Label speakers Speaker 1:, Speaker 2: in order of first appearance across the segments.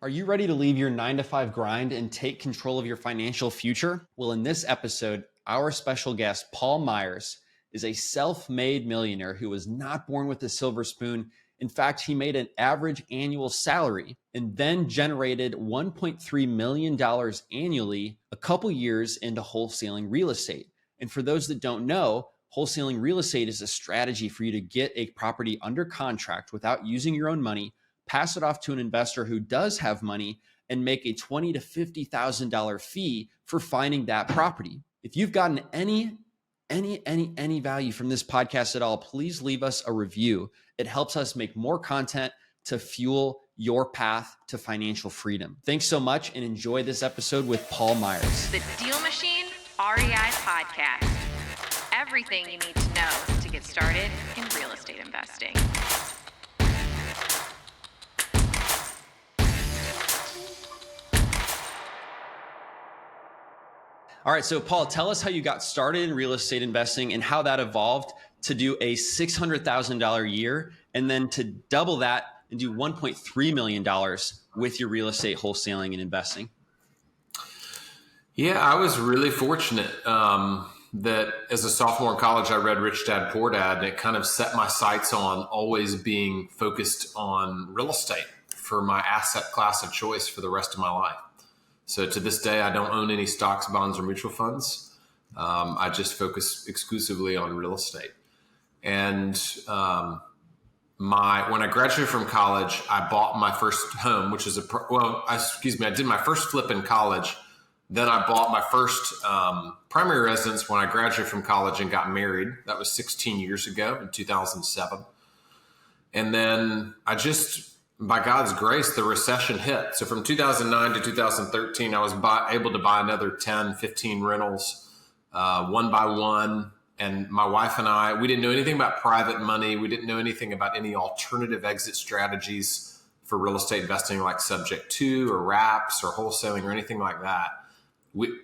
Speaker 1: Are you ready to leave your 9-to-5 grind and take control of your financial future? Well, in this episode, our special guest, Paul Myers, is a self-made millionaire who was not born with a silver spoon. In fact, he made an average annual salary and then generated $1.3 million annually a couple years into wholesaling real estate. And for those that don't know, wholesaling real estate is a strategy for you to get a property under contract without using your own money, pass it off to an investor who does have money, and make a $20,000 to $50,000 fee for finding that property. If you've gotten any value from this podcast at all, please leave us a review. It helps us make more content to fuel your path to financial freedom. Thanks so much and enjoy this episode with Paul Myers.
Speaker 2: The DealMachine REI Podcast. Everything you need to know to get started in real estate investing.
Speaker 1: All right, so Paul, tell us how you got started in real estate investing and how that evolved to do a $600,000 a year and then to double that and do $1.3 million with your real estate wholesaling and investing.
Speaker 3: Yeah, I was really fortunate that as a sophomore in college, I read Rich Dad, Poor Dad, and it kind of set my sights on always being focused on real estate for my asset class of choice for the rest of my life. So to this day, I don't own any stocks, bonds, or mutual funds. I just focus exclusively on real estate. And when I graduated from college, I bought my first home, which is I did my first flip in college. Then I bought my first primary residence when I graduated from college and got married. That was 16 years ago in 2007. And then by God's grace, the recession hit. So from 2009 to 2013, I was able to buy another 10, 15 rentals, one by one. And my wife and I, we didn't know anything about private money. We didn't know anything about any alternative exit strategies for real estate investing like subject to or wraps or wholesaling or anything like that.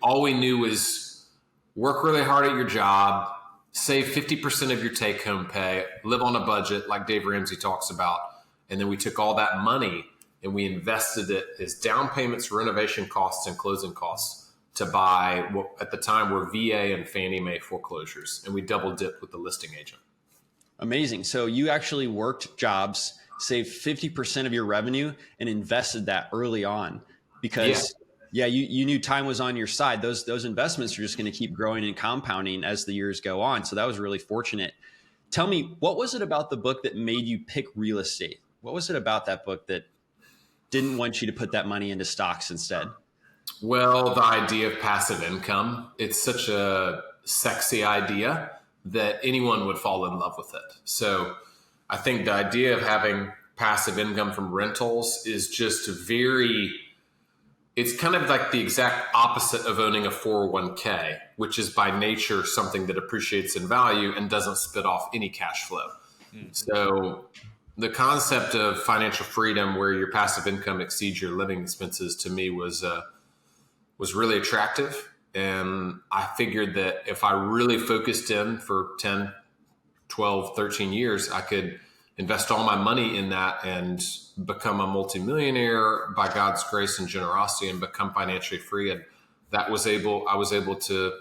Speaker 3: All we knew was work really hard at your job, save 50% of your take-home pay, live on a budget like Dave Ramsey talks about. And then we took all that money and we invested it as down payments, renovation costs, and closing costs to buy what at the time were VA and Fannie Mae foreclosures. And we double dipped with the listing agent.
Speaker 1: Amazing. So you actually worked jobs, saved 50% of your revenue, and invested that early on because you knew time was on your side. Those investments are just going to keep growing and compounding as the years go on. So that was really fortunate. Tell me, what was it about the book that made you pick real estate? What was it about that book that didn't want you to put that money into stocks instead?
Speaker 3: Well, the idea of passive income, it's such a sexy idea that anyone would fall in love with it. So I think the idea of having passive income from rentals is just it's kind of like the exact opposite of owning a 401k, which is by nature something that appreciates in value and doesn't spit off any cash flow. Mm-hmm. So the concept of financial freedom where your passive income exceeds your living expenses to me was really attractive. And I figured that if I really focused in for 10, 12, 13 years, I could invest all my money in that and become a multimillionaire by God's grace and generosity and become financially free. And I was able to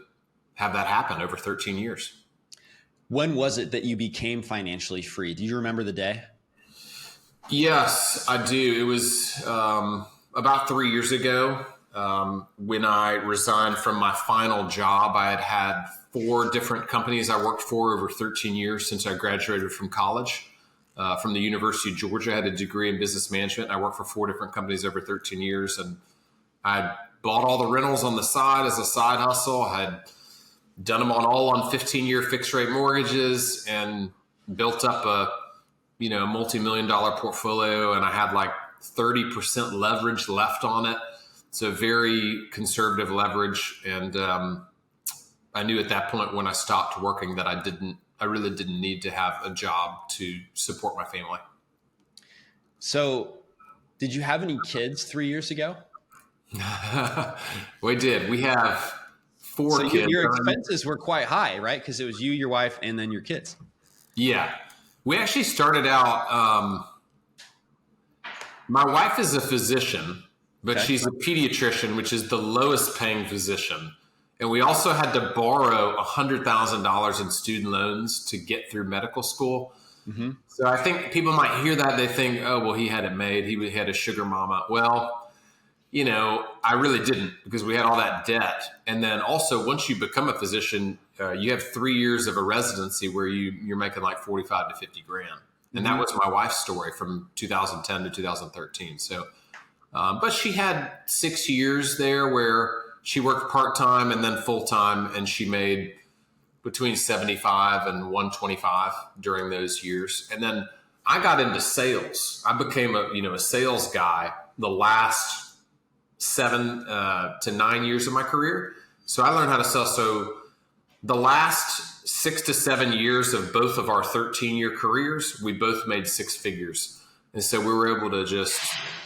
Speaker 3: have that happen over 13 years.
Speaker 1: When was it that you became financially free? Do you remember the day?
Speaker 3: Yes, I do. It was about 3 years ago when I resigned from my final job. I had 4 different companies I worked for over 13 years since I graduated from college. From the University of Georgia, I had a degree in business management. I worked for 4 different companies over 13 years. And I bought all the rentals on the side as a side hustle. I had done them all on 15-year fixed rate mortgages and built up a multi-million-dollar portfolio, and I had like 30% leverage left on it. So very conservative leverage. And I knew at that point when I stopped working that I really didn't need to have a job to support my family.
Speaker 1: So did you have any kids 3 years ago?
Speaker 3: We did. We have 4 kids.
Speaker 1: Your expenses were quite high, right? Because it was you, your wife, and then your kids.
Speaker 3: Yeah. We actually started out, my wife is a physician but
Speaker 1: Okay.
Speaker 3: she's a pediatrician, which is the lowest paying physician. And we also had to borrow $100,000 in student loans to get through medical school.
Speaker 1: Mm-hmm.
Speaker 3: So I think people might hear that. They think, oh, well, he had it made. He had a sugar mama. Well, I really didn't, because we had all that debt. And then also, once you become a physician, you have 3 years of a residency where you're making like 45 to 50 grand. And that was my wife's story from 2010 to 2013. So, but she had 6 years there where she worked part-time and then full-time, and she made between 75 and 125 during those years. And then I got into sales. I became a sales guy the last 7 to 9 years of my career. So I learned how to sell. So the last 6 to 7 years of both of our 13-year careers, we both made six figures. And so we were able to just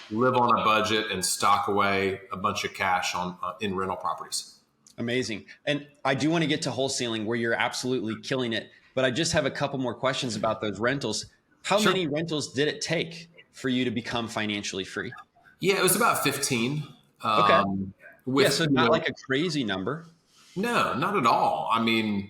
Speaker 3: live on a budget and stock away a bunch of cash in rental properties.
Speaker 1: Amazing. And I do want to get to wholesaling, where you're absolutely killing it. But I just have a couple more questions about those rentals. How
Speaker 3: Sure.
Speaker 1: many rentals did it take for you to become financially free?
Speaker 3: Yeah, it was about 15.
Speaker 1: Okay.
Speaker 3: With,
Speaker 1: so not like a crazy number.
Speaker 3: No, not at all. I mean,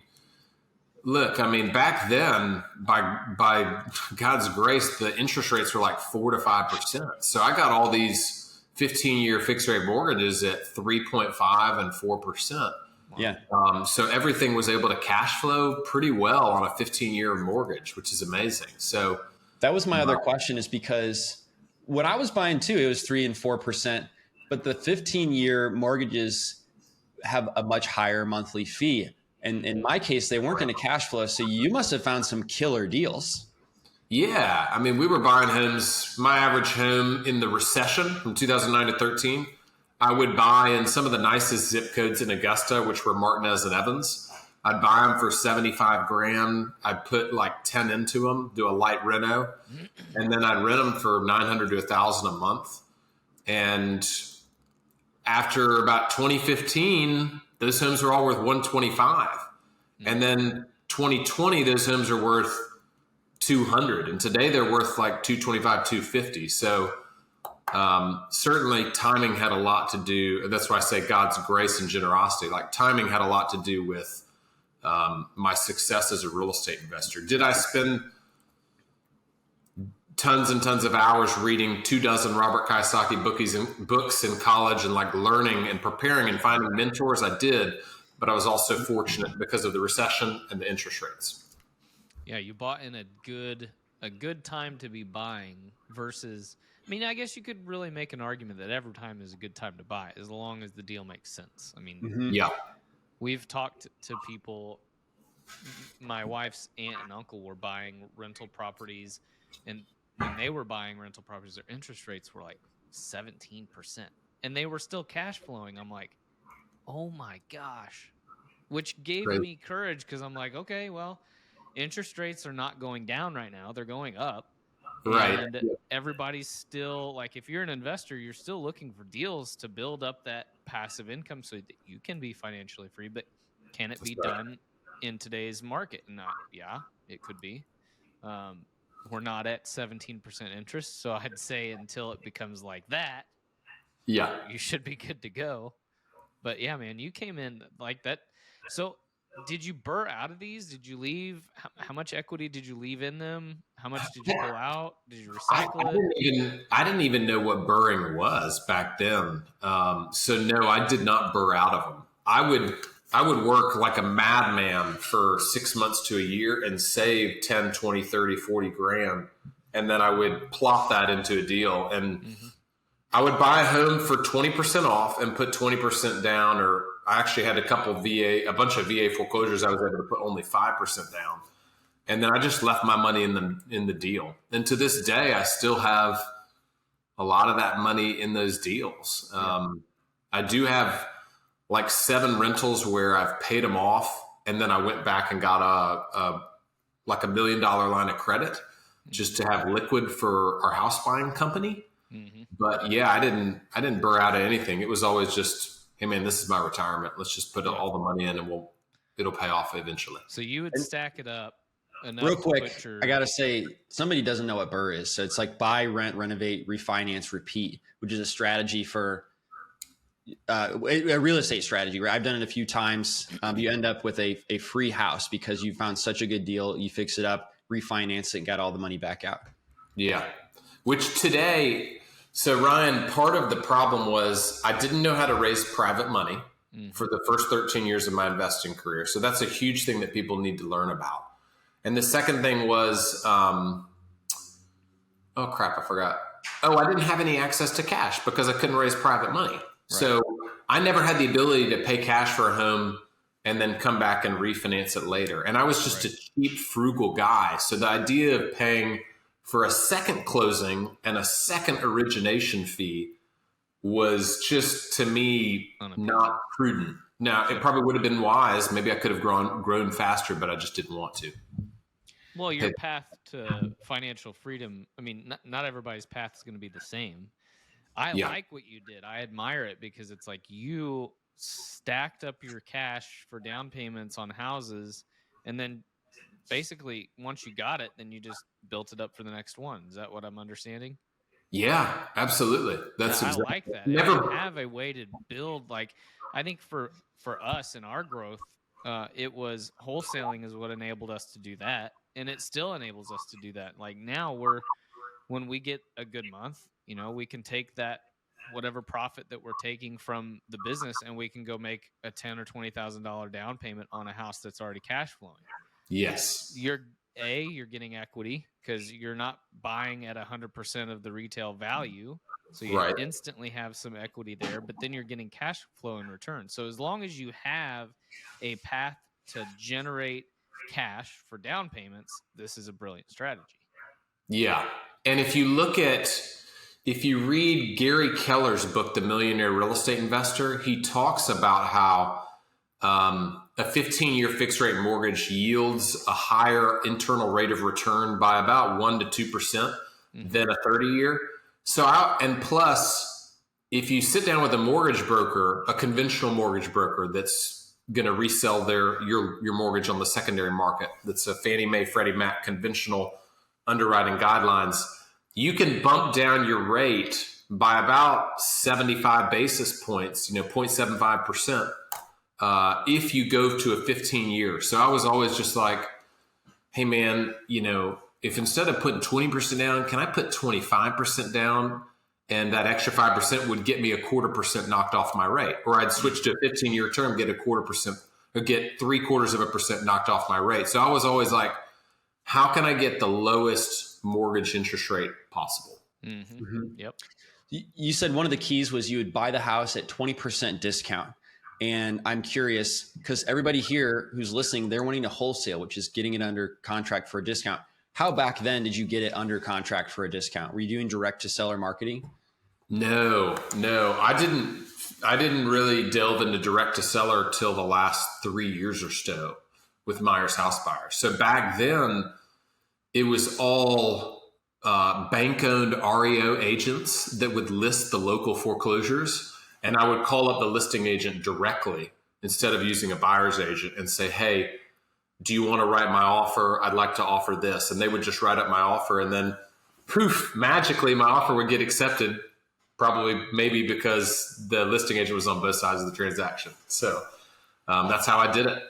Speaker 3: look, back then, by God's grace, the interest rates were like 4 to 5%. So I got all these 15-year fixed rate mortgages at 3.5 and 4%.
Speaker 1: Yeah.
Speaker 3: So everything was able to cash flow pretty well on a 15-year mortgage, which is amazing. So
Speaker 1: that was my other question, is because when I was buying too, it was 3 and 4%, but the 15-year mortgages have a much higher monthly fee. And in my case, they weren't going to cash flow. So you must have found some killer deals.
Speaker 3: yeah, we were buying homes. My average home in the recession from 2009 to 13, I would buy in some of the nicest zip codes in Augusta, which were Martinez and Evans. I'd buy them for 75 grand. I'd put like 10 into them, do a light reno, and then I'd rent them for 900 to 1,000 a month. And after about 2015, those homes were all worth 125. And then 2020, those homes are worth 200. And today they're worth like 225, 250. So certainly timing had a lot to do. That's why I say God's grace and generosity. Like timing had a lot to do with my success as a real estate investor. Did I spend tons and tons of hours reading 24 Robert Kiyosaki books in college and like learning and preparing and finding mentors? I did, but I was also fortunate because of the recession and the interest rates.
Speaker 4: Yeah, you bought in a good time to be buying versus, I guess you could really make an argument that every time is a good time to buy as long as the deal makes sense.
Speaker 3: Yeah.
Speaker 4: We've talked to people. My wife's aunt and uncle were buying rental properties, and when they were buying rental properties, their interest rates were like 17%, and they were still cash flowing. I'm like, oh my gosh, which gave me courage, because I'm like, okay, well, interest rates are not going down right now; they're going up.
Speaker 3: Right.
Speaker 4: And everybody's still like, if you're an investor, you're still looking for deals to build up that passive income so that you can be financially free. But can it be done in today's market? And yeah, it could be. We're not at 17% interest. So I'd say until it becomes like that,
Speaker 3: yeah,
Speaker 4: you should be good to go. But yeah, man, you came in like that. So did you burr out of these? Did you leave? How much equity did you leave in them? How much did you pull out? Did you recycle it?
Speaker 3: I didn't even know what burring was back then. So no, I did not burr out of them. I would work like a madman for 6 months to a year and save 10, 20, 30, 40 grand. And then I would plop that into a deal. And I would buy a home for 20% off and put 20% down, or I actually had a bunch of VA foreclosures. I was able to put only 5% down. And then I just left my money in the deal. And to this day, I still have a lot of that money in those deals. I do have like 7 rentals where I've paid them off, and then I went back and got a $1 million line of credit just to have liquid for our house buying company. But yeah, I didn't burr out of anything. It was always just, hey man, this is my retirement. Let's just put all the money in, and it'll pay off eventually.
Speaker 4: So you would stack it up enough
Speaker 1: Real
Speaker 4: to
Speaker 1: quick,
Speaker 4: put your.
Speaker 1: I got to say, somebody doesn't know what BRRRR is. So it's like buy, rent, renovate, refinance, repeat, which is a strategy for a real estate strategy, right? I've done it a few times. You end up with a free house because you found such a good deal. You fix it up, refinance it, and got all the money back out.
Speaker 3: Yeah. Which today, so Ryan, part of the problem was I didn't know how to raise private money for the first 13 years of my investing career. So that's a huge thing that people need to learn about. And the second thing was, oh crap, I forgot. Oh, I didn't have any access to cash because I couldn't raise private money. Right. So I never had the ability to pay cash for a home and then come back and refinance it later. And I was just a cheap, frugal guy. So the idea of paying for a second closing and a second origination fee was just, to me, not prudent. Now, it probably would have been wise. Maybe I could have grown faster, but I just didn't want to.
Speaker 4: Well, your path to financial freedom, I mean, not everybody's path is going to be the same. I like what you did. I admire it because it's like you stacked up your cash for down payments on houses, and then basically once you got it, then you just built it up for the next one. Is that what I'm understanding?
Speaker 3: Yeah, absolutely.
Speaker 4: I like that. Never have a way to build. Like, I think for us in our growth, it was wholesaling is what enabled us to do that, and it still enables us to do that. Like now when we get a good month, you know, we can take that whatever profit that we're taking from the business, and we can go make a $10,000 or $20,000 down payment on a house that's already cash flowing.
Speaker 3: Yes.
Speaker 4: You're getting equity because you're not buying at 100% of the retail value. So you instantly have some equity there, but then you're getting cash flow in return. So as long as you have a path to generate cash for down payments, this is a brilliant strategy. Yeah.
Speaker 3: And if you read Gary Keller's book, The Millionaire Real Estate Investor, he talks about how a 15-year fixed rate mortgage yields a higher internal rate of return by about 1% to 2% than a 30-year. And plus, if you sit down with a mortgage broker, a conventional mortgage broker that's going to resell your mortgage on the secondary market, that's a Fannie Mae, Freddie Mac conventional underwriting guidelines, you can bump down your rate by about 75 basis points, 0.75%. If you go to a 15-year. So I was always just like, hey man, if instead of putting 20% down, can I put 25% down? And that extra 5% would get me 0.25% knocked off my rate. Or I'd switch to a 15-year term, get 0.25%, or get 0.75% knocked off my rate. So I was always like, how can I get the lowest mortgage interest rate possible?
Speaker 4: Mm-hmm. Mm-hmm. Yep.
Speaker 1: You said one of the keys was you would buy the house at 20% discount. And I'm curious because everybody here who's listening, they're wanting to wholesale, which is getting it under contract for a discount. How back then did you get it under contract for a discount? Were you doing direct to seller marketing?
Speaker 3: No, I didn't really delve into direct to seller till the last 3 years or so with Myers House Buyers. So back then it was all bank-owned REO agents that would list the local foreclosures. And I would call up the listing agent directly instead of using a buyer's agent and say, hey, do you want to write my offer? I'd like to offer this. And they would just write up my offer. And then poof, magically my offer would get accepted, maybe because the listing agent was on both sides of the transaction. So that's how I did it.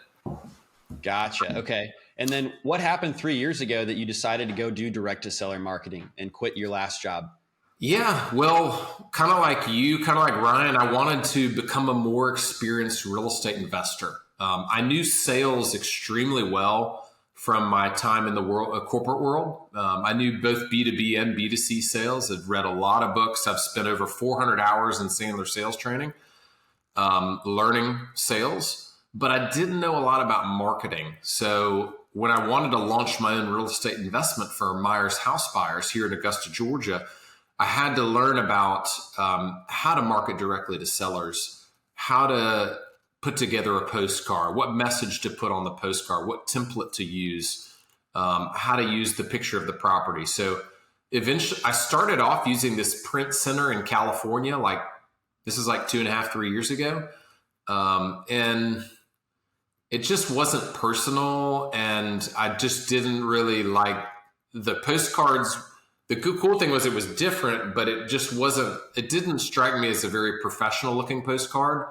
Speaker 1: Gotcha. Okay. And then what happened 3 years ago that you decided to go do direct to seller marketing and quit your last job?
Speaker 3: Yeah, well, kind of like you, kind of like Ryan, I wanted to become a more experienced real estate investor. I knew sales extremely well from my time in the corporate world. I knew both B2B and B2C sales. I've read a lot of books. I've spent over 400 hours in Sandler sales training, learning sales, but I didn't know a lot about marketing. So when I wanted to launch my own real estate investment firm, Myers House Buyers here in Augusta, Georgia, I had to learn about how to market directly to sellers, how to put together a postcard, what message to put on the postcard, what template to use, how to use the picture of the property. So eventually I started off using this print center in California, this is 2.5, 3 years ago. And it just wasn't personal, and I just didn't really like the postcards. The cool thing was it was different, but it just wasn't, it didn't strike me as a very professional looking postcard.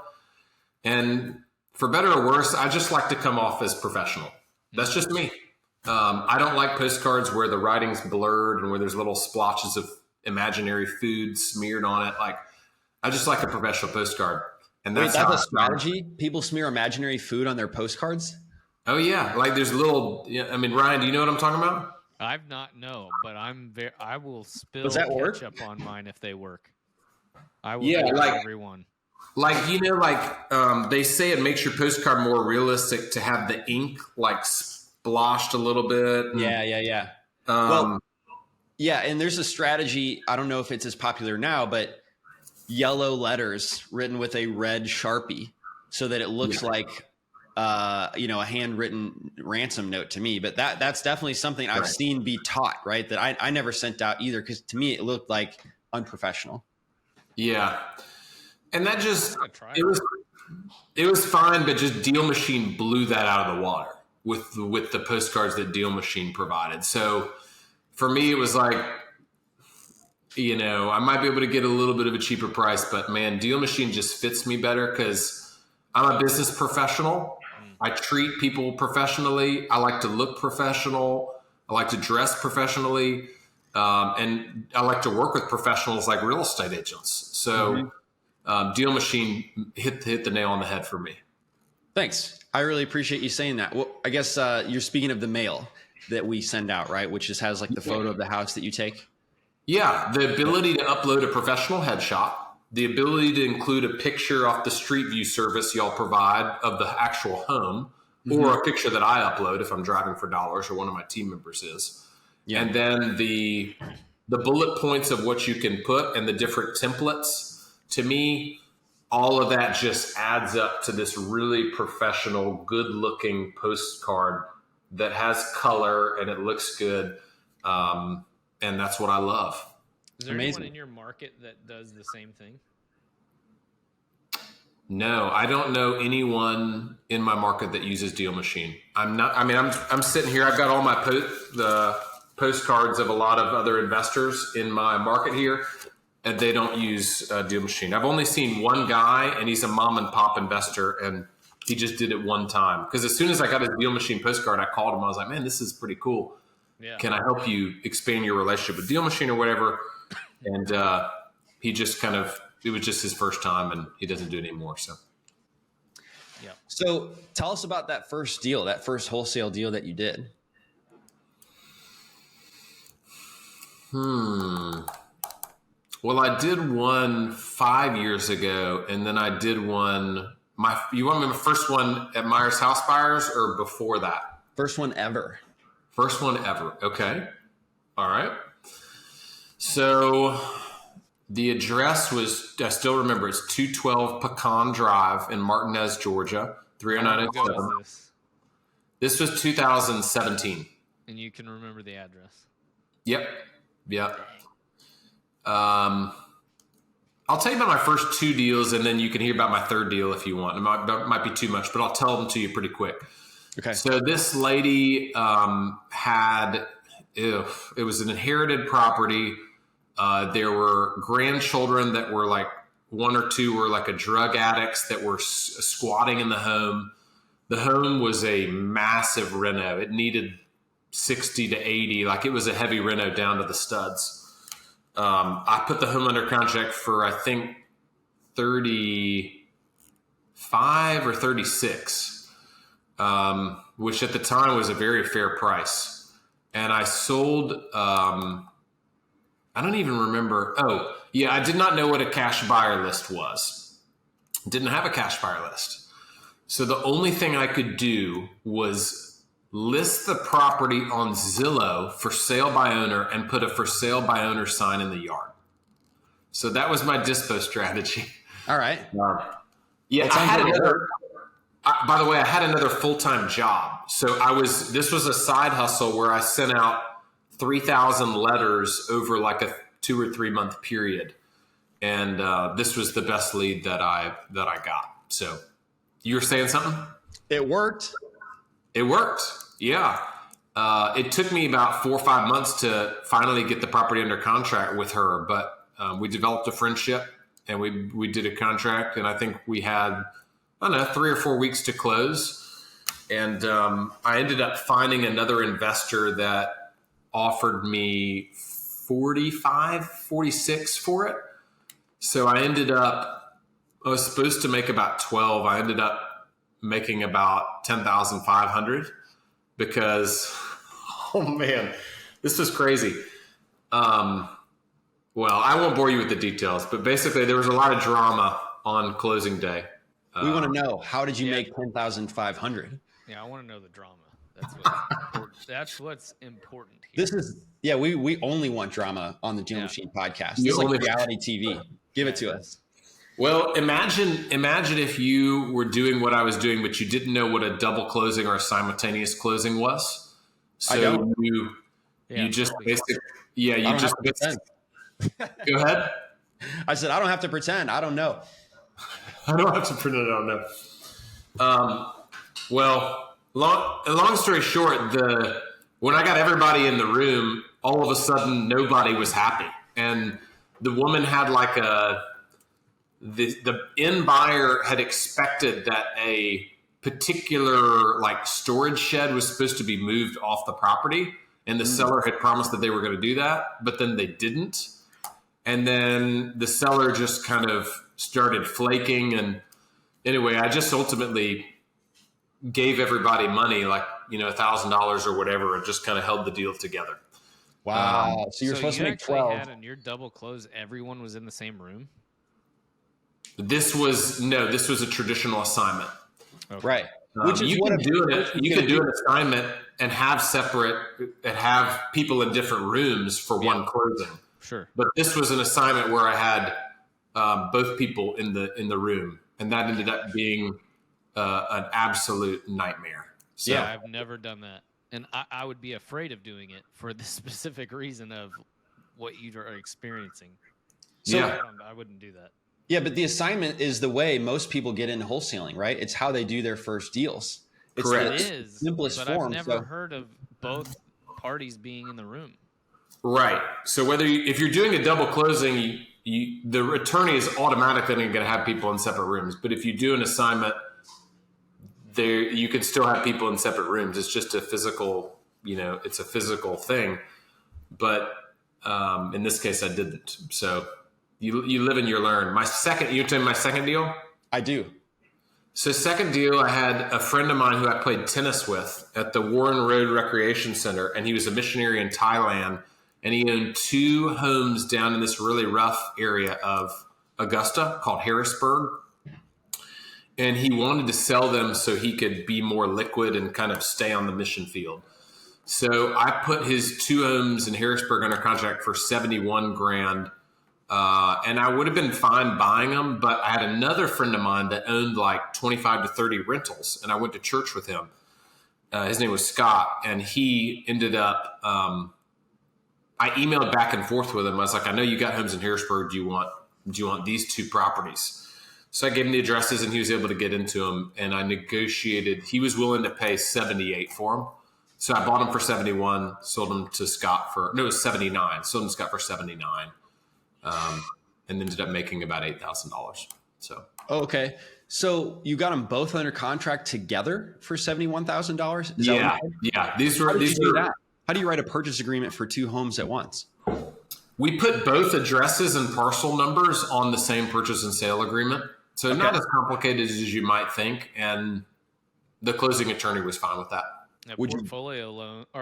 Speaker 3: And for better or worse, I just like to come off as professional. That's just me. I don't like postcards where the writing's blurred and where there's little splotches of imaginary food smeared on it. Like, I just like a professional postcard. And that's
Speaker 1: a strategy. People smear imaginary food on their postcards.
Speaker 3: Oh yeah. Like there's little, I mean, Ryan, do you know what I'm talking about?
Speaker 4: I've not know, but I will spill
Speaker 1: Does that work?
Speaker 4: ketchup on mine if they work. I will
Speaker 3: Yeah,
Speaker 4: do
Speaker 3: like
Speaker 4: everyone.
Speaker 3: Like, they say it makes your postcard more realistic to have the ink like sploshed a little bit.
Speaker 1: Yeah. Yeah, and there's a strategy. I don't know if it's as popular now, but yellow letters written with a red Sharpie so that it looks like a handwritten ransom note to me. But that's definitely something I've seen be taught, right? That I never sent out either, because to me it looked like unprofessional.
Speaker 3: Yeah. And that just, it was fine, but just DealMachine blew that out of the water with the postcards that DealMachine provided. So for me, it was like, I might be able to get a little bit of a cheaper price, but man, DealMachine just fits me better because I'm a business professional. I treat people professionally. I like to look professional. I like to dress professionally. And I like to work with professionals like real estate agents. So DealMachine hit the nail on the head for me.
Speaker 1: Thanks. I really appreciate you saying that. Well, I guess you're speaking of the mail that we send out, right? Which just has like the photo of the house that you take.
Speaker 3: Yeah. The ability to upload a professional headshot, the ability to include a picture off the Street View service y'all provide of the actual home, or a picture that I upload if I'm driving for dollars or one of my team members is. Yeah. And then the bullet points of what you can put and the different templates. To me, all of that just adds up to this really professional, good-looking postcard that has color and it looks good, and that's what I love.
Speaker 4: Is there anyone in your market that does the same thing?
Speaker 3: No, I don't know anyone in my market that uses DealMachine. I'm sitting here. I've got all my the postcards of a lot of other investors in my market here, and they don't use DealMachine. I've only seen one guy, and he's a mom and pop investor, and he just did it one time. Because as soon as I got his DealMachine postcard, I called him. I was like, man, this is pretty cool. Yeah. Can I help you expand your relationship with DealMachine or whatever? And he just it was just his first time, and he doesn't do it anymore. So,
Speaker 1: yeah. So tell us about that first deal, that first wholesale deal that you did.
Speaker 3: Well, I did one 5 years ago, and then I did one. You want me my first one at Myers House Buyers or before that?
Speaker 1: First one ever.
Speaker 3: First one ever. Okay. All right. So the address was, I still remember, it's 212 Pecan Drive in Martinez, Georgia, 30907. This was 2017.
Speaker 4: And you can remember the address.
Speaker 3: Yep. I'll tell you about my first two deals, and then you can hear about my third deal if you want. It might be too much, but I'll tell them to you pretty quick. Okay. So this lady it was an inherited property. There were grandchildren that were like, one or two were like a drug addicts that were squatting in the home. The home was a massive reno. It needed 60 to 80. Like, it was a heavy reno down to the studs. I put the home under contract for, I think, 35 or 36, which at the time was a very fair price. And I sold, I don't even remember. Oh, yeah, I did not know what a cash buyer list was. Didn't have a cash buyer list. So the only thing I could do was list the property on Zillow for sale by owner and put a for sale by owner sign in the yard. So that was my dispo strategy.
Speaker 1: All right.
Speaker 3: Yeah, by the way, I had another full-time job. So this was a side hustle where I sent out 3,000 letters over like a 2 or 3 month period. And this was the best lead that I got. So you were saying something?
Speaker 1: It worked.
Speaker 3: It worked. Yeah. It took me about 4 or 5 months to finally get the property under contract with her, but we developed a friendship and we did a contract, and I think we had, I don't know, 3 or 4 weeks to close. And I ended up finding another investor that offered me 45, 46 for it. So I was supposed to make about 12. I ended up making about 10,500 because, oh man, this was crazy. Well, I won't bore you with the details, but basically there was a lot of drama on closing day.
Speaker 1: We want to know, how did you make 10,500?
Speaker 4: Yeah, I want to know the drama. That's what's important. That's what's important here.
Speaker 1: This is, we only want drama on the DealMachine podcast.
Speaker 3: You
Speaker 1: It's like
Speaker 3: only-
Speaker 1: reality TV. Give it to us.
Speaker 3: Well, imagine if you were doing what I was doing, but you didn't know what a double closing or a simultaneous closing was. So
Speaker 1: I don't.
Speaker 3: you just basically, you
Speaker 1: I don't
Speaker 3: just
Speaker 1: have to pretend.
Speaker 3: go ahead.
Speaker 1: I said, I don't have to pretend. I don't know.
Speaker 3: I don't have to print it on there. Well, long story short, when I got everybody in the room, all of a sudden nobody was happy, and the woman had like the end buyer had expected that a particular like storage shed was supposed to be moved off the property, and the seller had promised that they were going to do that, but then they didn't. And then the seller just kind of started flaking. And anyway, I just ultimately gave everybody money, like, $1,000 or whatever, and just kind of held the deal together.
Speaker 1: Wow. So you're supposed to make 12.
Speaker 4: And your double close, everyone was in the same room?
Speaker 3: This was a traditional assignment.
Speaker 4: Okay.
Speaker 1: Right. Which is
Speaker 3: you can do an assignment and have people in different rooms for one closing.
Speaker 4: Sure.
Speaker 3: But this was an assignment where I had both people in the room, and that ended up being an absolute nightmare. So,
Speaker 4: Yeah, I've never done that. And I would be afraid of doing it for the specific reason of what you are experiencing. So
Speaker 3: yeah.
Speaker 4: I wouldn't do that.
Speaker 1: Yeah, but the assignment is the way most people get into wholesaling, right? It's how they do their first deals. It's
Speaker 3: Correct.
Speaker 1: the
Speaker 4: It is,
Speaker 1: simplest
Speaker 4: but
Speaker 1: form.
Speaker 4: I've never heard of both parties being in the room.
Speaker 3: Right. So if you're doing a double closing, the attorney is automatically going to have people in separate rooms. But if you do an assignment, you can still have people in separate rooms. It's just a physical, it's a physical thing. But in this case, I didn't. So you live and you learn. You're telling me my second deal?
Speaker 1: I do.
Speaker 3: So second deal, I had a friend of mine who I played tennis with at the Warren Road Recreation Center, and he was a missionary in Thailand, and he owned 2 homes down in this really rough area of Augusta called Harrisburg. And he wanted to sell them so he could be more liquid and kind of stay on the mission field. So I put his 2 homes in Harrisburg under contract for $71,000. And I would have been fine buying them, but I had another friend of mine that owned like 25 to 30 rentals, and I went to church with him. His name was Scott, and he ended up, I emailed back and forth with him. I was like, I know you got homes in Harrisburg. Do you want these 2 properties? So I gave him the addresses, and he was able to get into them, and I negotiated. He was willing to pay 78 for them. So I bought them for 71, sold them to Scott it was 79. Sold them to Scott for 79. And ended up making about $8,000. So,
Speaker 1: Okay. So you got them both under contract together for $71,000?
Speaker 3: yeah. These
Speaker 1: How
Speaker 3: were
Speaker 1: do you do that? How do you write a purchase agreement for 2 homes at once?
Speaker 3: We put both addresses and parcel numbers on the same purchase and sale agreement. So not as complicated as you might think. And the closing attorney was fine with that.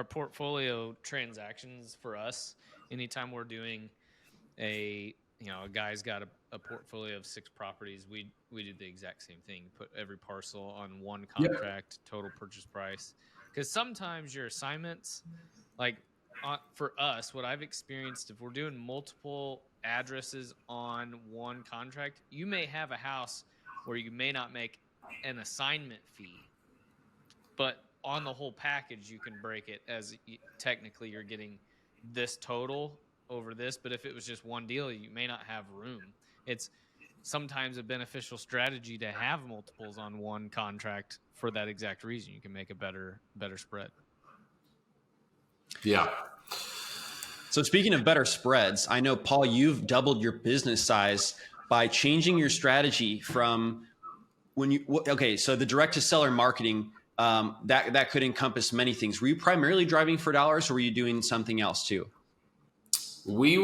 Speaker 4: Portfolio transactions for us, anytime we're doing a guy's got a portfolio of 6 properties, we do the exact same thing. Put every parcel on one contract, total purchase price. Because sometimes your assignments, like for us, what I've experienced, if we're doing multiple addresses on one contract, you may have a house where you may not make an assignment fee, but on the whole package, you can break it as technically you're getting this total over this. But if it was just one deal, you may not have room. It's sometimes a beneficial strategy to have multiples on one contract for that exact reason. You can make a better spread.
Speaker 3: Yeah.
Speaker 1: So speaking of better spreads, I know, Paul, you've doubled your business size by changing your strategy from so the direct to seller marketing, that could encompass many things. Were you primarily driving for dollars, or were you doing something else too?
Speaker 3: We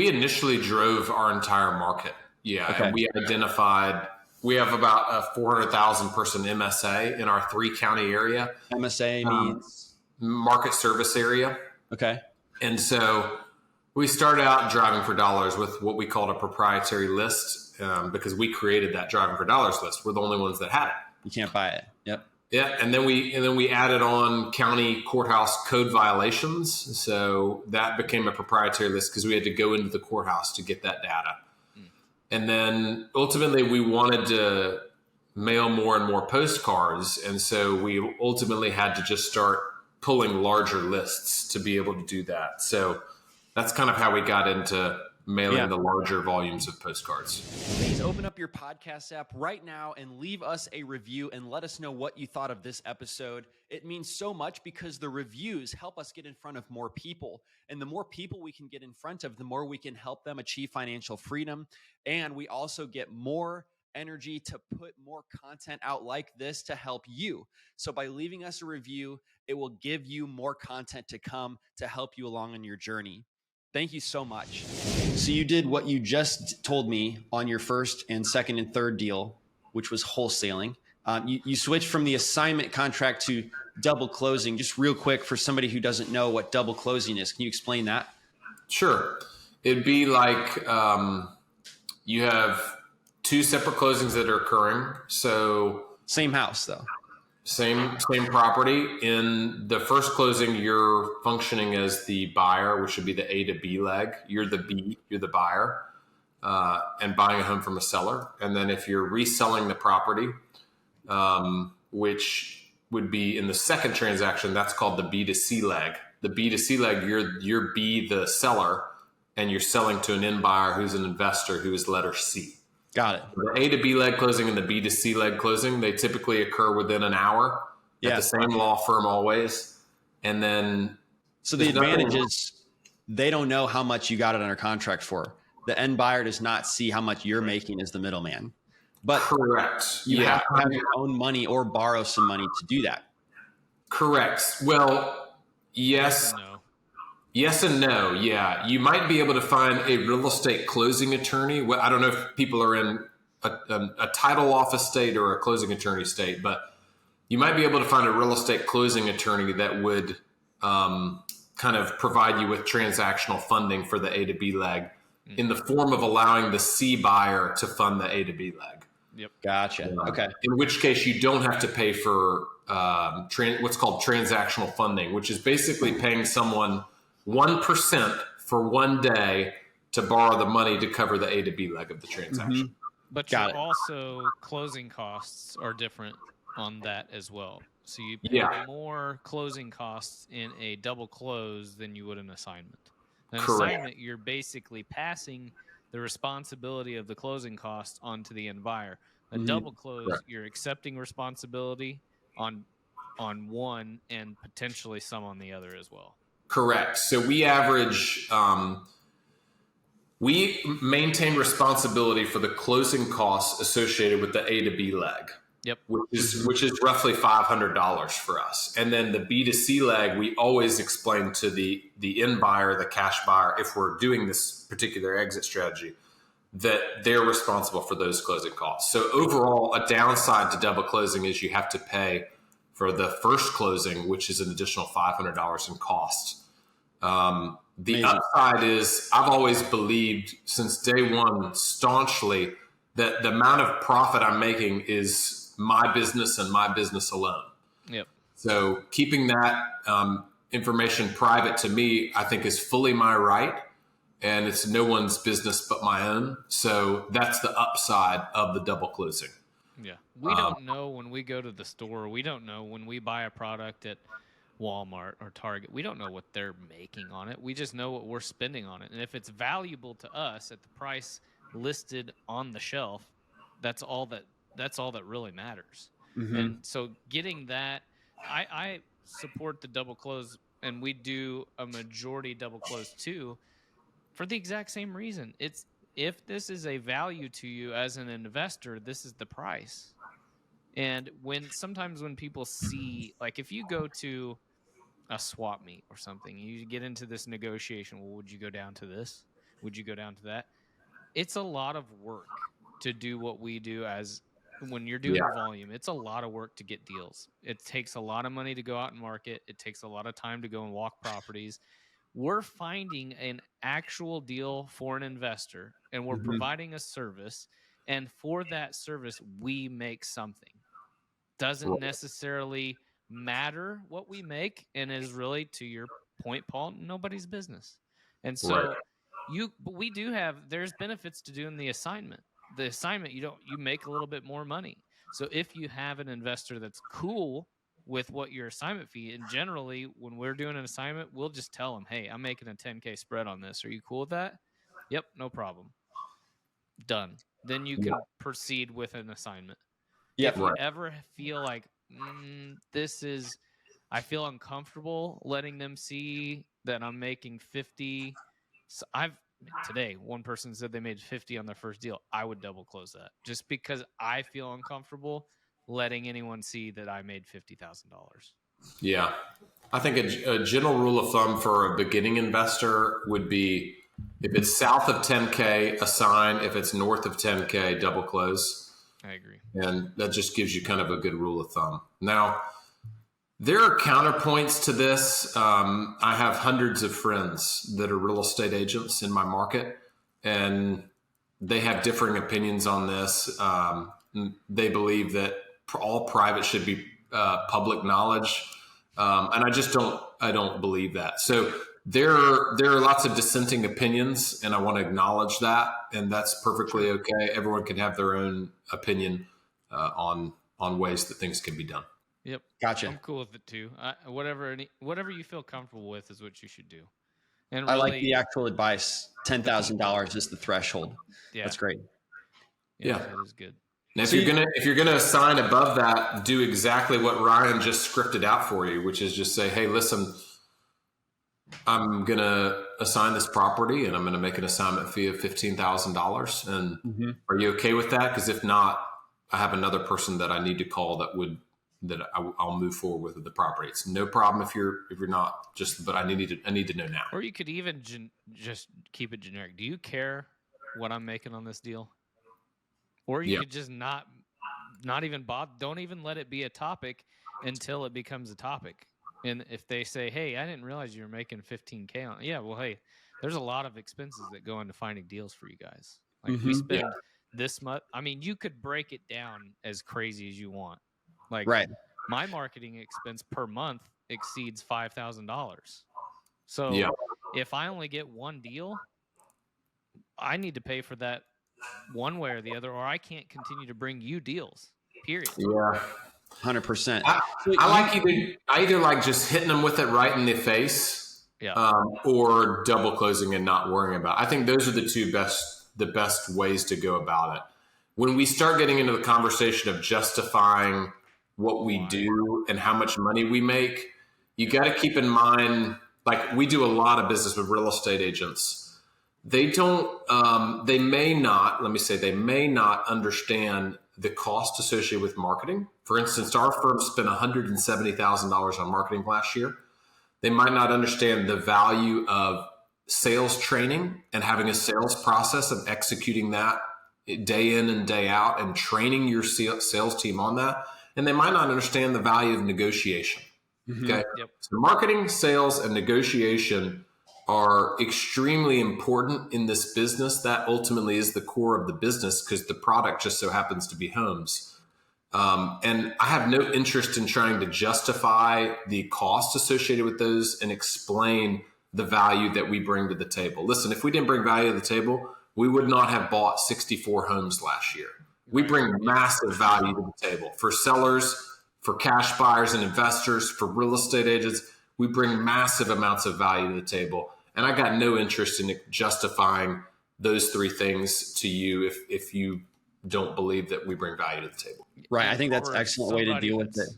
Speaker 3: initially drove our entire market. Yeah.
Speaker 1: Okay.
Speaker 3: And we have about a 400,000 person MSA in our 3-county area.
Speaker 1: MSA means
Speaker 3: market service area.
Speaker 1: Okay.
Speaker 3: And so we started out driving for dollars with what we called a proprietary list, because we created that driving for dollars list. We're the only ones that had it.
Speaker 1: You can't buy it. Yep.
Speaker 3: Yeah, and then we added on county courthouse code violations. So that became a proprietary list because we had to go into the courthouse to get that data. And then ultimately we wanted to mail more and more postcards. And so we ultimately had to just start pulling larger lists to be able to do that. So that's kind of how we got into mailing the larger volumes of postcards.
Speaker 1: Please open up your podcast app right now and leave us a review and let us know what you thought of this episode. It means so much because the reviews help us get in front of more people. And the more people we can get in front of, the more we can help them achieve financial freedom. And we also get more energy to put more content out like this to help you. So by leaving us a review, it will give you more content to come to help you along on your journey. Thank you so much. So you did what you just told me on your first and second and third deal, which was wholesaling. You switched from the assignment contract to double closing. Just real quick, for somebody who doesn't know what double closing is, can you explain that?
Speaker 3: Sure. It'd be like you have 2 separate closings that are occurring. So
Speaker 1: same house though.
Speaker 3: Same property. In the first closing, you're functioning as the buyer, which would be the A to B leg. You're the buyer, and buying a home from a seller. And then if you're reselling the property, which would be in the second transaction, that's called the B to C leg. The B to C leg, you're B, the seller, and you're selling to an end buyer who's an investor who is letter C.
Speaker 1: Got it.
Speaker 3: The A to B leg closing and the B to C leg closing, they typically occur within an hour at the same law firm always. And then
Speaker 1: so the advantage is they don't know how much you got it under contract for. The end buyer does not see how much you're making as the middleman. But
Speaker 3: correct.
Speaker 1: You have to have your own money or borrow some money to do that.
Speaker 3: Correct. Well, yes.
Speaker 4: No.
Speaker 3: Yes and no. Yeah. You might be able to find a real estate closing attorney. Well, I don't know if people are in a title office state or a closing attorney state, but you might be able to find a real estate closing attorney that would kind of provide you with transactional funding for the A to B leg in the form of allowing the C buyer to fund the A to B leg.
Speaker 4: Yep.
Speaker 1: Gotcha. Okay.
Speaker 3: In which case you don't have to pay for what's called transactional funding, which is basically paying someone 1% for 1 day to borrow the money to cover the A to B leg of the transaction.
Speaker 4: But also closing costs are different on that as well. So you pay more closing costs in a double close than you would an assignment. An assignment, you're basically passing the responsibility of the closing costs onto the end buyer. A double close, you're accepting responsibility on one and potentially some on the other as well.
Speaker 3: Correct. So we average, we maintain responsibility for the closing costs associated with the A to B leg.
Speaker 4: Yep.
Speaker 3: Which is roughly $500 for us. And then the B to C leg, we always explain to the end buyer, the cash buyer, if we're doing this particular exit strategy, that they're responsible for those closing costs. So overall, a downside to double closing is you have to pay for the first closing, which is an additional $500 in cost. The upside is I've always believed since day one staunchly that the amount of profit I'm making is my business and my business alone.
Speaker 4: Yep.
Speaker 3: So keeping that information private to me, I think is fully my right. And it's no one's business but my own. So that's the upside of the double closing.
Speaker 4: Yeah. We don't know when we go to the store. We don't know when we buy a product at Walmart or Target. We don't know what they're making on it. We just know what we're spending on it. And if it's valuable to us at the price listed on the shelf, that's all that really matters. And so getting that, I support the double close, and we do a majority double close too, for the exact same reason. It's, if this is a value to you as an investor, this is the price. And sometimes when people see, like if you go to a swap meet or something, you get into this negotiation, well, would you go down to this? Would you go down to that? It's a lot of work to do what we do. As when you're doing volume, it's a lot of work to get deals. It takes a lot of money to go out and market. It takes a lot of time to go and walk properties. We're finding an actual deal for an investor, and we're providing a service. And for that service, we make something. Doesn't necessarily matter what we make, and is really, to your point, Paul, nobody's business. And so but we do have, there's benefits to doing the assignment. The assignment, you make a little bit more money. So if you have an investor that's cool with what your assignment fee, and generally when we're doing an assignment, we'll just tell them, hey, I'm making a 10K spread on this. Are you cool with that? Yep, no problem. Done. Then you can proceed with an assignment. If you ever feel like I feel uncomfortable letting them see that I'm making 50. So today, one person said they made 50 on their first deal. I would double close that, just because I feel uncomfortable letting anyone see that I made $50,000.
Speaker 3: Yeah. I think a general rule of thumb for a beginning investor would be, if it's south of 10K, assign. If it's north of 10K, double close.
Speaker 4: I agree.
Speaker 3: And that just gives you kind of a good rule of thumb. Now, there are counterpoints to this. I have hundreds of friends that are real estate agents in my market, and they have differing opinions on this. They believe that all private should be public knowledge. And I don't believe that. So there are lots of dissenting opinions, and I want to acknowledge that, and that's perfectly okay. Everyone can have their own opinion on ways that things can be done.
Speaker 4: Yep.
Speaker 1: Gotcha.
Speaker 4: I'm cool with it too. Whatever you feel comfortable with is what you should do. And really,
Speaker 1: I like the actual advice. $10,000 is the threshold.
Speaker 4: Yeah.
Speaker 1: That's great.
Speaker 3: Yeah.
Speaker 4: That is good.
Speaker 3: And if you're gonna assign above that, do exactly what Ryan just scripted out for you, which is just say, hey, listen, I'm gonna assign this property, and I'm gonna make an assignment fee of $15,000. And are you okay with that? Because if not, I have another person that I need to call that I'll move forward with the property. It's no problem if you're not. But I need to know now.
Speaker 4: Or you could even just keep it generic. Do you care what I'm making on this deal? Or you could just not even bother. Don't even let it be a topic until it becomes a topic. And if they say, hey, I didn't realize you were making 15K on. Yeah, well, hey, there's a lot of expenses that go into finding deals for you guys. Like we spend this much. I mean, you could break it down as crazy as you want. Like my marketing expense per month exceeds $5,000. So if I only get one deal, I need to pay for that one way or the other, or I can't continue to bring you deals, period.
Speaker 3: Yeah.
Speaker 1: 100%.
Speaker 3: I either like just hitting them with it right in the face, or double closing and not worrying about it. I think those are the best ways to go about it. When we start getting into the conversation of justifying what we do and how much money we make, you got to keep in mind, like we do a lot of business with real estate agents. They may not understand the cost associated with marketing. For instance, our firm spent $170,000 on marketing last year. They might not understand the value of sales training and having a sales process and executing that day in and day out and training your sales team on that. And they might not understand the value of negotiation. Okay. Yep. So marketing, sales, and negotiation are extremely important in this business. That ultimately is the core of the business, because the product just so happens to be homes. And I have no interest in trying to justify the cost associated with those and explain the value that we bring to the table. Listen, if we didn't bring value to the table, we would not have bought 64 homes last year. We bring massive value to the table for sellers, for cash buyers and investors, for real estate agents. We bring massive amounts of value to the table. And I got no interest in justifying those three things to you if you don't believe that we bring value to the table.
Speaker 1: Right. I think that's an
Speaker 4: Or
Speaker 1: excellent way to
Speaker 4: somebody
Speaker 1: deal with it.
Speaker 4: that's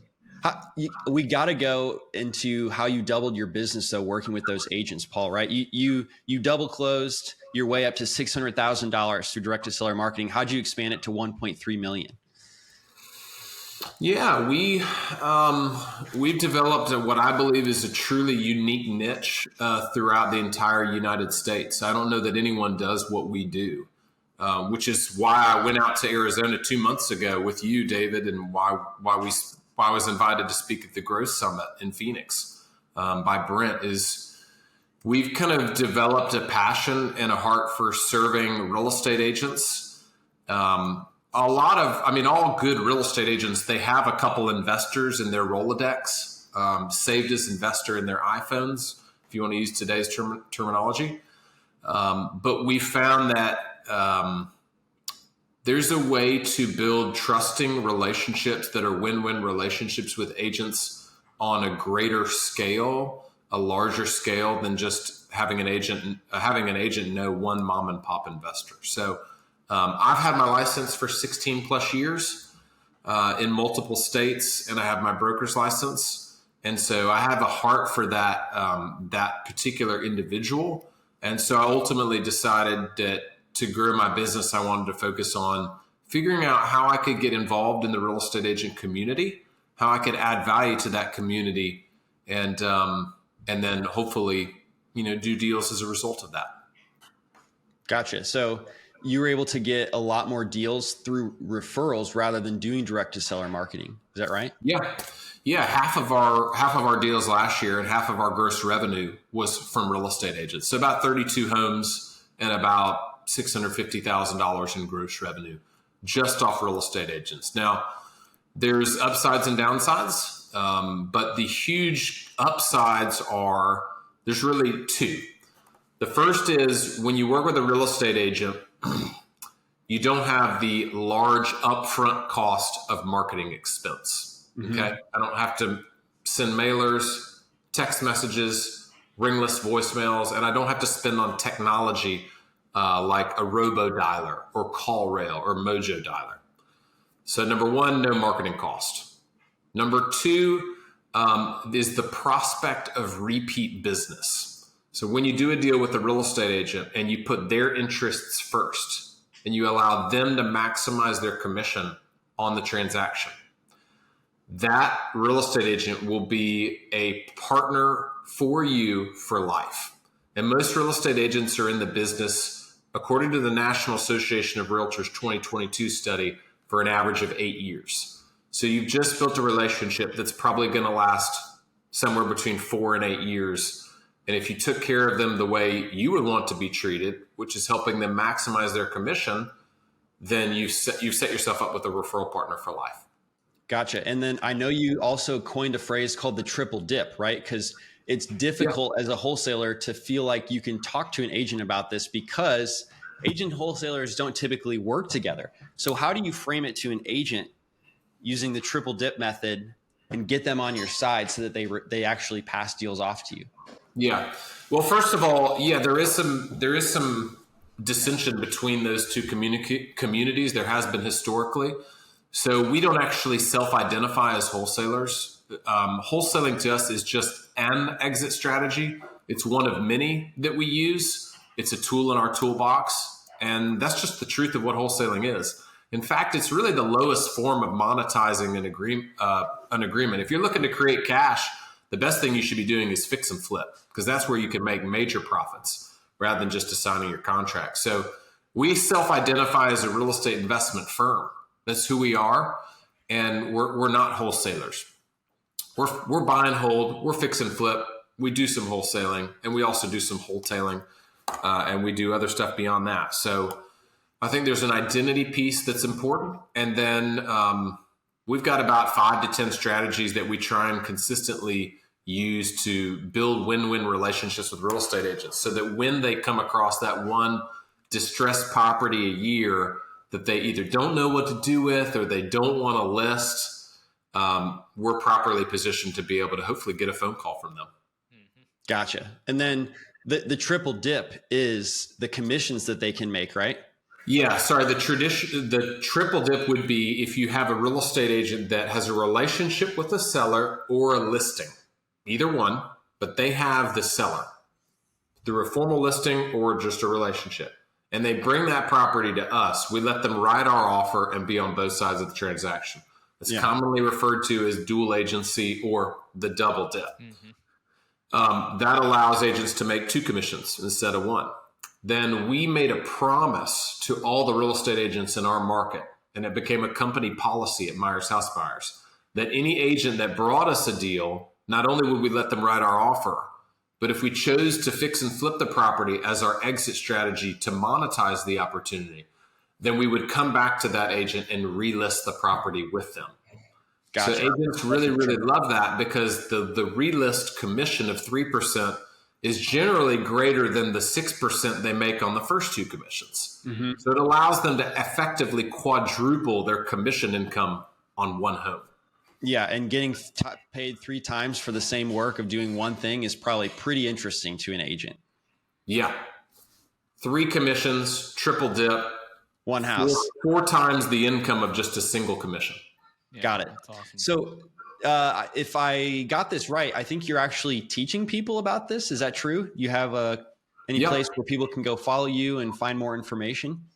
Speaker 1: We got to go into how you doubled your business though, working with those agents, Paul, right? You double closed your way up to $600,000 through direct to seller marketing. How'd you expand it to 1.3 million?
Speaker 3: Yeah, we've developed what I believe is a truly unique niche throughout the entire United States. I don't know that anyone does what we do, which is why I went out to Arizona 2 months ago with you, David, and why I was invited to speak at the Growth Summit in Phoenix by Brent. Is we've kind of developed a passion and a heart for serving real estate agents. All good real estate agents, they have a couple investors in their Rolodex, saved as investor in their iPhones, if you want to use today's terminology. But we found that there's a way to build trusting relationships that are win-win relationships with agents on a greater scale, a larger scale than just having an agent know one mom and pop investor. So I've had my license for 16 plus years in multiple states, and I have my broker's license. And so I have a heart for that particular individual. And so I ultimately decided that to grow my business, I wanted to focus on figuring out how I could get involved in the real estate agent community, how I could add value to that community, and then hopefully, do deals as a result of that.
Speaker 1: Gotcha. So you were able to get a lot more deals through referrals rather than doing direct to seller marketing. Is that right?
Speaker 3: Yeah. Half of our deals last year and half of our gross revenue was from real estate agents. So about 32 homes and about $650,000 in gross revenue just off real estate agents. Now, there's upsides and downsides, but the huge upsides there's really two. The first is when you work with a real estate agent, you don't have the large upfront cost of marketing expense. Okay. Mm-hmm. I don't have to send mailers, text messages, ringless voicemails, and I don't have to spend on technology like a robo dialer or call rail or mojo dialer. So number one, no marketing cost. Number two is the prospect of repeat business. So when you do a deal with a real estate agent and you put their interests first and you allow them to maximize their commission on the transaction, that real estate agent will be a partner for you for life. And most real estate agents are in the business, according to the National Association of Realtors 2022 study, for an average of 8 years. So you've just built a relationship that's probably going to last somewhere between 4 and 8 years. And if you took care of them the way you would want to be treated, which is helping them maximize their commission, then you've set yourself up with a referral partner for life.
Speaker 1: Gotcha. And then I know you also coined a phrase called the triple dip, right? Because it's difficult as a wholesaler to feel like you can talk to an agent about this because agent wholesalers don't typically work together. So how do you frame it to an agent using the triple dip method and get them on your side so that they actually pass deals off to you?
Speaker 3: Yeah. Well, first of all, there is some dissension between those two communities. There has been historically. So we don't actually self-identify as wholesalers. Wholesaling to us is just an exit strategy. It's one of many that we use. It's a tool in our toolbox. And that's just the truth of what wholesaling is. In fact, it's really the lowest form of monetizing an agreement. If you're looking to create cash, the best thing you should be doing is fix and flip, because that's where you can make major profits rather than just assigning your contract. So we self-identify as a real estate investment firm. That's who we are. And we're not wholesalers. We're buy and hold, we're fix and flip. We do some wholesaling, and we also do some wholetailing, and we do other stuff beyond that. So I think there's an identity piece that's important. And then we've got about 5 to 10 strategies that we try and consistently use to build win-win relationships with real estate agents so that when they come across that one distressed property a year that they either don't know what to do with or they don't want to list, we're properly positioned to be able to hopefully get a phone call from them.
Speaker 1: Gotcha. And then the triple dip is the commissions that they can make, right?
Speaker 3: Yeah, sorry. The triple dip would be if you have a real estate agent that has a relationship with a seller or a listing, either one, but they have the seller through a formal listing or just a relationship. And they bring that property to us. We let them write our offer and be on both sides of the transaction. It's commonly referred to as dual agency or the double dip. That allows agents to make 2 commissions instead of 1. Then we made a promise to all the real estate agents in our market, and it became a company policy at Myers House Buyers, that any agent that brought us a deal, not only would we let them write our offer, but if we chose to fix and flip the property as our exit strategy to monetize the opportunity, then we would come back to that agent and relist the property with them. Gotcha. So agents really, really love that because the relist commission of 3% is generally greater than the 6% they make on the first 2 commissions. So it allows them to effectively quadruple their commission income on one home.
Speaker 1: Yeah, and getting paid 3 times for the same work of doing one thing is probably pretty interesting to an agent.
Speaker 3: Yeah. 3 commissions, triple dip.
Speaker 1: 1 house.
Speaker 3: 4 times the income of just a single commission.
Speaker 1: Yeah, got it. That's awesome. So if I got this right, I think you're actually teaching people about this. Is that true? You have any place where people can go follow you and find more information?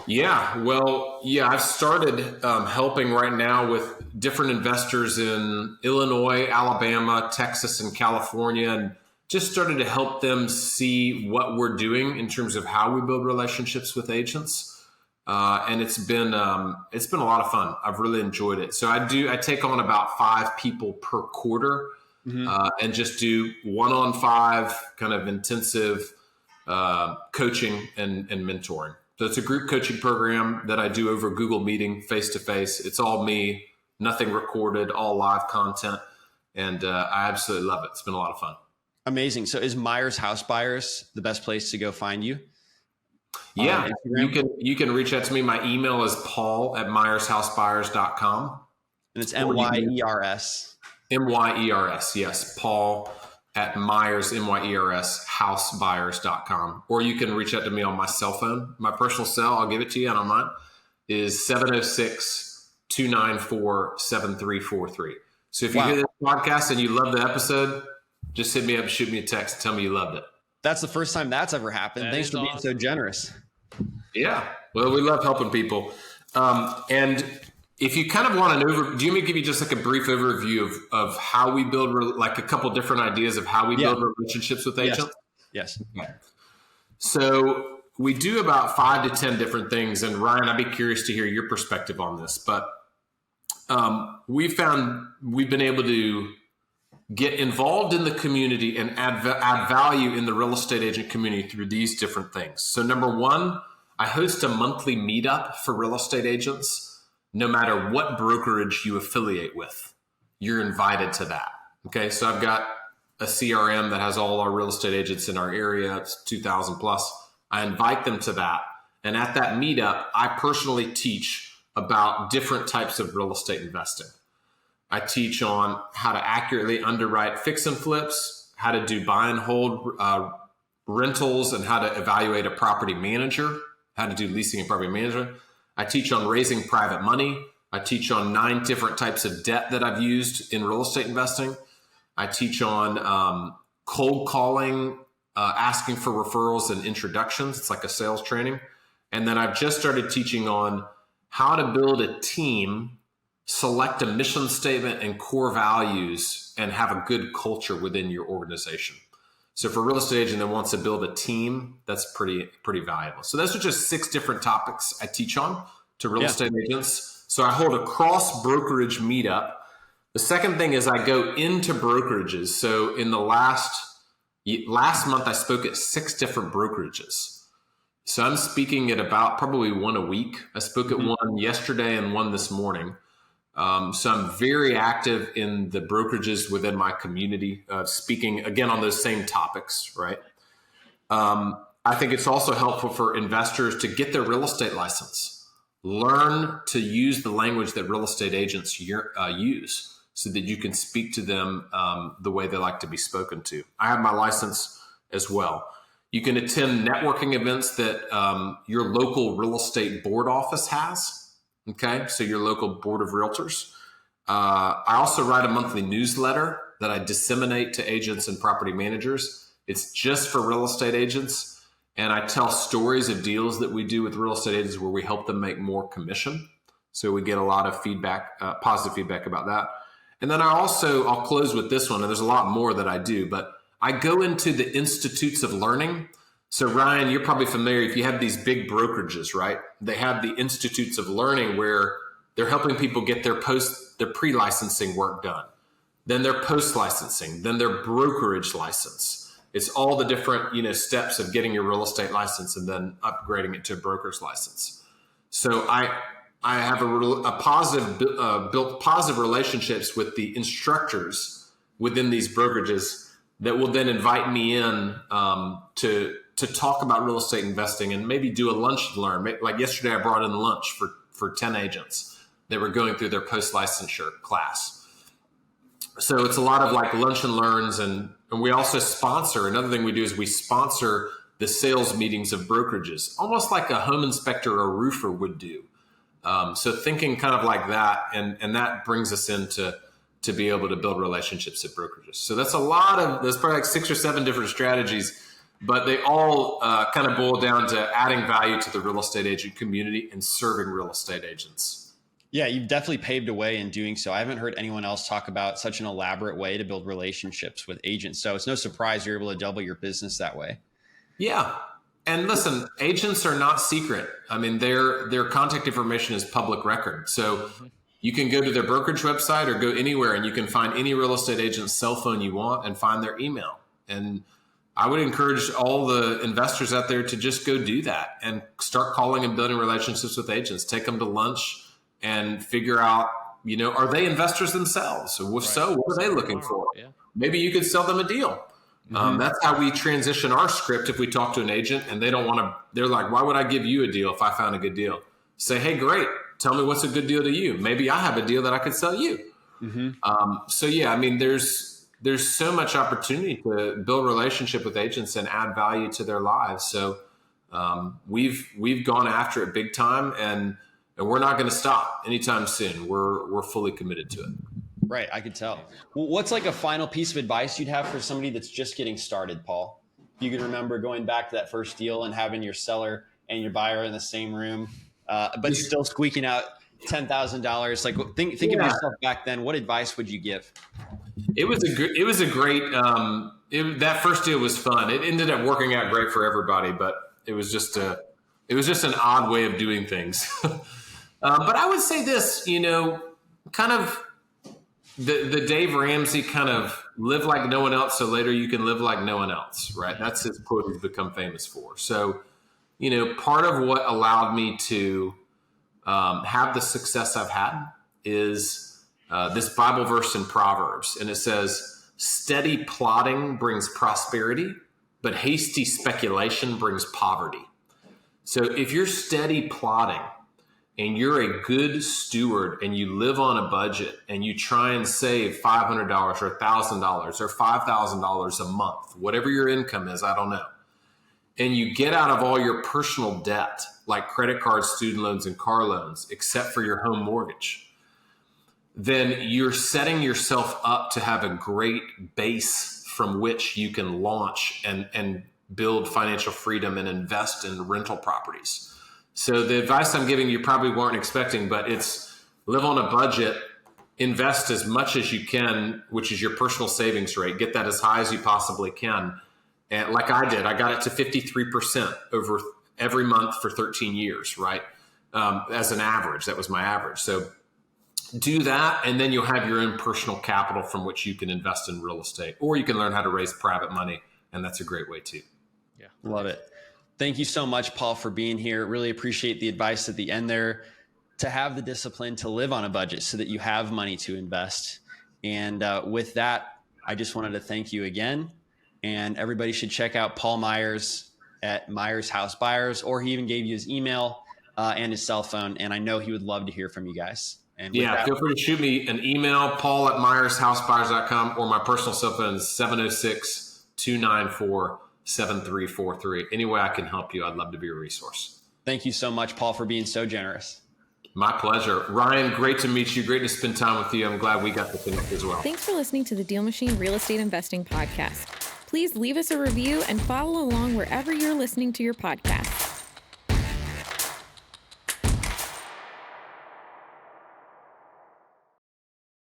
Speaker 3: Yeah, well, I've started helping right now with different investors in Illinois, Alabama, Texas, and California, and just started to help them see what we're doing in terms of how we build relationships with agents. And it's been a lot of fun. I've really enjoyed it. So I take on about 5 people per quarter, and just do 1-on-5 kind of intensive coaching and mentoring. So it's a group coaching program that I do over Google Meeting, face-to-face. It's all me, nothing recorded, all live content. And I absolutely love it. It's been a lot of fun.
Speaker 1: Amazing. So is Myers House Buyers the best place to go find you?
Speaker 3: Yeah, you can reach out to me. My email is paul@myershousebuyers.com.
Speaker 1: And it's MYERS.
Speaker 3: MYERS, yes. Paul@Myers, MYERS, housebuyers.com. Or you can reach out to me on my cell phone. My personal cell, I'll give it to you, I don't mind, is 706-294-7343. So if you hear this podcast and you love the episode, just hit me up, shoot me a text, and tell me you loved it.
Speaker 1: That's the first time that's ever happened. Thanks for being so generous.
Speaker 3: Yeah. Well, we love helping people. And if you kind of want do you want me to give you just like a brief overview of how we build, like a couple different ideas of how we build relationships with agents?
Speaker 1: Yes.
Speaker 3: Okay. So we do about 5 to 10 different things. And Ryan, I'd be curious to hear your perspective on this, but we've been able to get involved in the community and add value in the real estate agent community through these different things. So number 1, I host a monthly meetup for real estate agents. No matter what brokerage you affiliate with, you're invited to that. Okay. So I've got a CRM that has all our real estate agents in our area. It's 2,000 plus. I invite them to that. And at that meetup, I personally teach about different types of real estate investing. I teach on how to accurately underwrite fix and flips, how to do buy and hold rentals, and how to evaluate a property manager, how to do leasing and property management. I teach on raising private money. I teach on 9 different types of debt that I've used in real estate investing. I teach on cold calling, asking for referrals and introductions. It's like a sales training. And then I've just started teaching on how to build a team, select a mission statement and core values, and have a good culture within your organization. So for a real estate agent that wants to build a team, that's pretty valuable. So those are just 6 different topics I teach on to real estate agents. So I hold a cross brokerage meetup. The second thing is I go into brokerages. So in the last month, I spoke at 6 different brokerages. So I'm speaking at about probably 1 a week. I spoke at 1 yesterday and 1 this morning. So I'm very active in the brokerages within my community, speaking again on those same topics, right? I think it's also helpful for investors to get their real estate license, learn to use the language that real estate agents use so that you can speak to them the way they like to be spoken to. I have my license as well. You can attend networking events that your local real estate board office has. Okay, so your local board of realtors. I also write a monthly newsletter that I disseminate to agents and property managers. It's just for real estate agents. And I tell stories of deals that we do with real estate agents where we help them make more commission. So we get a lot of feedback, positive feedback about that. And then I'll close with this one, and there's a lot more that I do, but I go into the institutes of learning. So Ryan, you're probably familiar, if you have these big brokerages, right? They have the institutes of learning where they're helping people get their pre-licensing work done, then their post-licensing, then their brokerage license. It's all the different, steps of getting your real estate license and then upgrading it to a broker's license. So I have built positive relationships with the instructors within these brokerages that will then invite me in to talk about real estate investing and maybe do a lunch and learn. Like yesterday, I brought in lunch for 10 agents that were going through their post-licensure class. So it's a lot of like lunch and learns, and we also sponsor. Another thing we do is we sponsor the sales meetings of brokerages, almost like a home inspector or a roofer would do. So thinking kind of like that, and that brings us into to be able to build relationships at brokerages. So there's probably like 6 or 7 different strategies, but they all kind of boil down to adding value to the real estate agent community and serving real estate agents.
Speaker 1: Yeah, you've definitely paved a way in doing so. I haven't heard anyone else talk about such an elaborate way to build relationships with agents. So it's no surprise you're able to double your business that way.
Speaker 3: Yeah. And listen, agents are not secret. I mean, their contact information is public record. So you can go to their brokerage website or go anywhere and you can find any real estate agent's cell phone you want and find their email. And I would encourage all the investors out there to just go do that and start calling and building relationships with agents. Take them to lunch and figure out, are they investors themselves? If so, what are they looking for? Yeah. Maybe you could sell them a deal. That's how we transition our script. If we talk to an agent and they don't want to, they're like, why would I give you a deal if I found a good deal? Say, hey, great. Tell me what's a good deal to you. Maybe I have a deal that I could sell you. So yeah, I mean, there's so much opportunity to build relationship with agents and add value to their lives. So we've gone after it big time, and we're not going to stop anytime soon. We're fully committed to it.
Speaker 1: Right. I could tell. Well, what's like a final piece of advice you'd have for somebody that's just getting started, Paul? You can remember going back to that first deal and having your seller and your buyer in the same room, but still squeaking out $10,000. Like think of yourself back then. What advice would you give?
Speaker 3: It was a great, that first deal was fun. It ended up working out great for everybody, but it was just an odd way of doing things. But I would say this, kind of the Dave Ramsey kind of live like no one else, so later you can live like no one else, right? That's his quote he's become famous for. So, part of what allowed me to have the success I've had is this Bible verse in Proverbs. And it says, steady plotting brings prosperity, but hasty speculation brings poverty. So if you're steady plotting and you're a good steward and you live on a budget and you try and save $500 or $1,000 or $5,000 a month, whatever your income is, I don't know, and you get out of all your personal debt, like credit cards, student loans, and car loans, except for your home mortgage, then you're setting yourself up to have a great base from which you can launch and build financial freedom and invest in rental properties. So the advice I'm giving you probably weren't expecting, but it's live on a budget, invest as much as you can, which is your personal savings rate. Get that as high as you possibly can. And like I did, I got it to 53% over every month for 13 years, right? As an average, that was my average. So do that, and then you'll have your own personal capital from which you can invest in real estate, or you can learn how to raise private money, and that's a great way too.
Speaker 1: Yeah, love it. Thank you so much, Paul, for being here. Really appreciate the advice at the end there, to have the discipline to live on a budget so that you have money to invest. And with that, I just wanted to thank you again. And everybody should check out Paul Myers at Myers House Buyers, or he even gave you his email and his cell phone. And I know he would love to hear from you guys. And
Speaker 3: yeah, feel free to shoot me an email, paul@myershousebuyers.com, or my personal cell phone is 706-294 7343. Any way I can help you, I'd love to be a resource.
Speaker 1: Thank you so much, Paul, for being so generous.
Speaker 3: My pleasure. Ryan, great to meet you. Great to spend time with you. I'm glad we got to connect as well.
Speaker 5: Thanks for listening to the DealMachine Real Estate Investing Podcast. Please leave us a review and follow along wherever you're listening to your podcast.